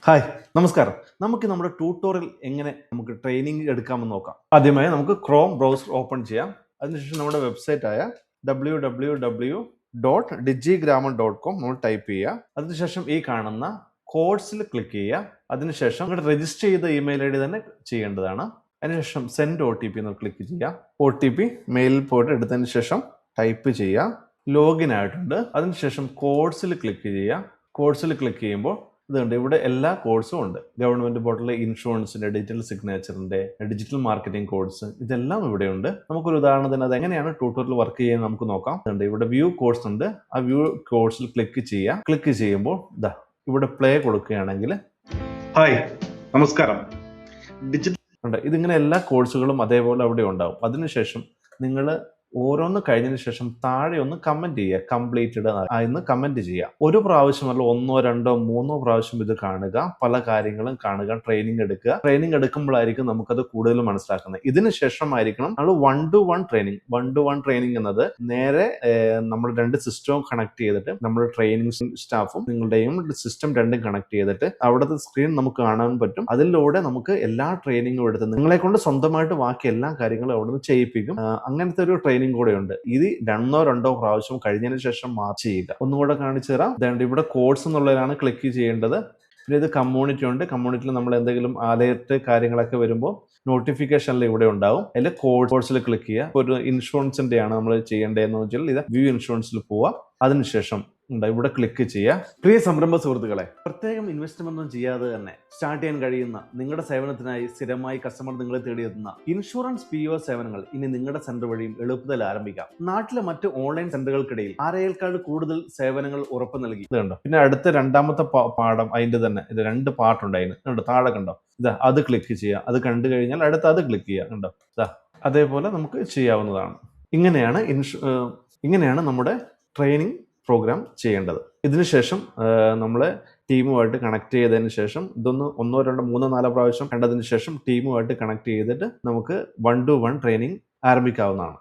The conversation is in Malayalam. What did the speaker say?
ഹായ് നമസ്കാരം. നമുക്ക് നമ്മുടെ ട്യൂട്ടോറിയൽ എങ്ങനെ നമുക്ക് ട്രെയിനിങ് എടുക്കാമെന്ന് നോക്കാം. ആദ്യമായി നമുക്ക് ക്രോം ബ്രൗസർ ഓപ്പൺ ചെയ്യാം. അതിനുശേഷം നമ്മുടെ വെബ്സൈറ്റ് ആയ www.digigrammar.com നമ്മൾ ടൈപ്പ് ചെയ്യുക. അതിനുശേഷം ഈ കാണുന്ന കോഴ്സിൽ ക്ലിക്ക് ചെയ്യുക. അതിനുശേഷം നിങ്ങളുടെ രജിസ്റ്റർ ചെയ്ത ഇമെയിൽ ഐ ഡി തന്നെ ചെയ്യേണ്ടതാണ്. അതിനുശേഷം സെൻഡ് OTP എന്ന് ക്ലിക്ക് ചെയ്യുക. OTP മെയിലിൽ പോയിട്ട് എടുത്തതിന് ശേഷം ടൈപ്പ് ചെയ്യുക. ലോഗിൻ ആയിട്ടുണ്ട്. അതിനുശേഷം കോഴ്സിൽ ക്ലിക്ക് ചെയ്യുക. കോഴ്സിൽ ക്ലിക്ക് ചെയ്യുമ്പോൾ ഇതുണ്ട്, ഇവിടെ എല്ലാ കോഴ്സും ഉണ്ട്. ഗവൺമെന്റ് പോർട്ടലിലെ ഇൻഷുറൻസിന്റെ, ഡിജിറ്റൽ സിഗ്നേച്ചറിന്റെ, ഡിജിറ്റൽ മാർക്കറ്റിംഗ് കോഴ്സ്, ഇതെല്ലാം ഇവിടെ ഉണ്ട്. നമുക്കൊരു ഉദാഹരണത്തിന് അത് എങ്ങനെയാണ് ട്യൂട്ടോറിയൽ വർക്ക് ചെയ്യുന്നത് നമുക്ക് നോക്കാം. ഇവിടെ വ്യൂ കോഴ്സ് ഉണ്ട്. ആ വ്യൂ കോഴ്സിൽ ക്ലിക്ക് ചെയ്യുക. ക്ലിക്ക് ചെയ്യുമ്പോൾ ഇവിടെ പ്ലേ കൊടുക്കുകയാണെങ്കിൽ ഹായ് നമസ്കാരം ഡിജിറ്റൽ ഉണ്ട്. ഇതിങ്ങനെ എല്ലാ കോഴ്സുകളും അതേപോലെ അവിടെ ഉണ്ടാവും. അതിനുശേഷം നിങ്ങൾ ഓരോന്ന് കഴിഞ്ഞതിന് ശേഷം താഴെ ഒന്ന് കമന്റ് ചെയ്യുക, കംപ്ലീറ്റഡ് എന്ന് കമന്റ് ചെയ്യുക. ഒരു പ്രാവശ്യമല്ല, 1, 2, 3 പ്രാവശ്യം ഇത് കാണുക, പല കാര്യങ്ങളും കാണുക, ട്രെയിനിങ് എടുക്കുക. ട്രെയിനിങ് എടുക്കുമ്പോഴായിരിക്കും നമുക്കത് കൂടുതൽ മനസ്സിലാക്കുന്നത്. ഇതിന് ശേഷമായിരിക്കണം നമ്മൾ 1-to-1 ട്രെയിനിങ്. 1-to-1 ട്രെയിനിങ് എന്നത് നേരെ നമ്മൾ 2 സിസ്റ്റവും കണക്ട് ചെയ്തിട്ട്, നമ്മൾ ട്രെയിനിങ് സ്റ്റാഫും നിങ്ങളുടെയും സിസ്റ്റം രണ്ടും കണക്ട് ചെയ്തിട്ട് അവിടുത്തെ സ്ക്രീൻ നമുക്ക് കാണാൻ പറ്റും. അതിലൂടെ നമുക്ക് എല്ലാ ട്രെയിനിങ്ങും എടുത്ത് നിങ്ങളെ കൊണ്ട് സ്വന്തമായിട്ട് ബാക്കി എല്ലാ കാര്യങ്ങളും അവിടുന്ന് ചെയ്യിപ്പിക്കും. അങ്ങനത്തെ ഒരു ട്രെയിനിങ് കൂടെ ഉണ്ട്. ഇത് 1-2 പ്രാവശ്യം കഴിഞ്ഞതിന് ശേഷം മാർക്ക് ചെയ്യുക. ഒന്നും കൂടെ കാണിച്ചു തരാം. ഇവിടെ കോഴ്സ് എന്നുള്ളതിലാണ് ക്ലിക്ക് ചെയ്യേണ്ടത്. പിന്നെ ഇത് കമ്മ്യൂണിറ്റി ഉണ്ട്. കമ്മ്യൂണിറ്റിയിൽ നമ്മൾ എന്തെങ്കിലും അലേർട്ട് കാര്യങ്ങളൊക്കെ വരുമ്പോൾ നോട്ടിഫിക്കേഷനിൽ ഇവിടെ ഉണ്ടാവും. അതിൽ കോഴ്സിൽ ക്ലിക്ക് ചെയ്യുക. ഒരു ഇൻഷുറൻസിന്റെ ആണ് നമ്മൾ ചെയ്യേണ്ടതെന്ന് വെച്ചാൽ ഇത് വ്യൂ ഇൻഷുറൻസിൽ പോവുക. അതിനുശേഷം ഇവിടെ ക്ലിക്ക് ചെയ്യുക. പ്രിയ സംരംഭ സുഹൃത്തുക്കളെ, പ്രത്യേകം ഇൻവെസ്റ്റ്മെന്റ് ഒന്നും ചെയ്യാതെ തന്നെ സ്റ്റാർട്ട് ചെയ്യാൻ കഴിയുന്ന, നിങ്ങളുടെ സേവനത്തിനായി സ്ഥിരമായി കസ്റ്റമർ നിങ്ങളെ തേടിയെത്തുന്ന ഇൻഷുറൻസ് PO സേവനങ്ങൾ ഇനി നിങ്ങളുടെ സെന്റർ വഴിയും എളുപ്പത്തിൽ ആരംഭിക്കാം. നാട്ടിലെ മറ്റ് ഓൺലൈൻ സെന്ററുകൾക്കിടയിൽ ആരേക്കാൾ കൂടുതൽ സേവനങ്ങൾ ഉറപ്പ് നൽകി. ഇതുണ്ടോ. പിന്നെ അടുത്ത രണ്ടാമത്തെ പാഠം, അതിന്റെ തന്നെ ഇത് 2 പാർട്ടുണ്ട്. അതിന് കണ്ടോ, താഴെ കണ്ടോ, അത് ക്ലിക്ക് ചെയ്യുക. അത് കണ്ടു കഴിഞ്ഞാൽ അടുത്ത അത് ക്ലിക്ക് ചെയ്യുക. കണ്ടോ, അതേപോലെ നമുക്ക് ചെയ്യാവുന്നതാണ്. ഇങ്ങനെയാണ് നമ്മുടെ ട്രെയിനിങ് പ്രോഗ്രാം ചെയ്യേണ്ടത്. ഇതിനുശേഷം നമ്മളെ ടീമുമായിട്ട് കണക്ട് ചെയ്തതിന് ശേഷം ഇതൊന്ന് 1, 2, 3, 4 പ്രാവശ്യം കണ്ടതിന് ശേഷം ടീമുമായിട്ട് കണക്ട് ചെയ്തിട്ട് നമുക്ക് 1-to-1 ട്രെയിനിങ് ആരംഭിക്കാവുന്നതാണ്.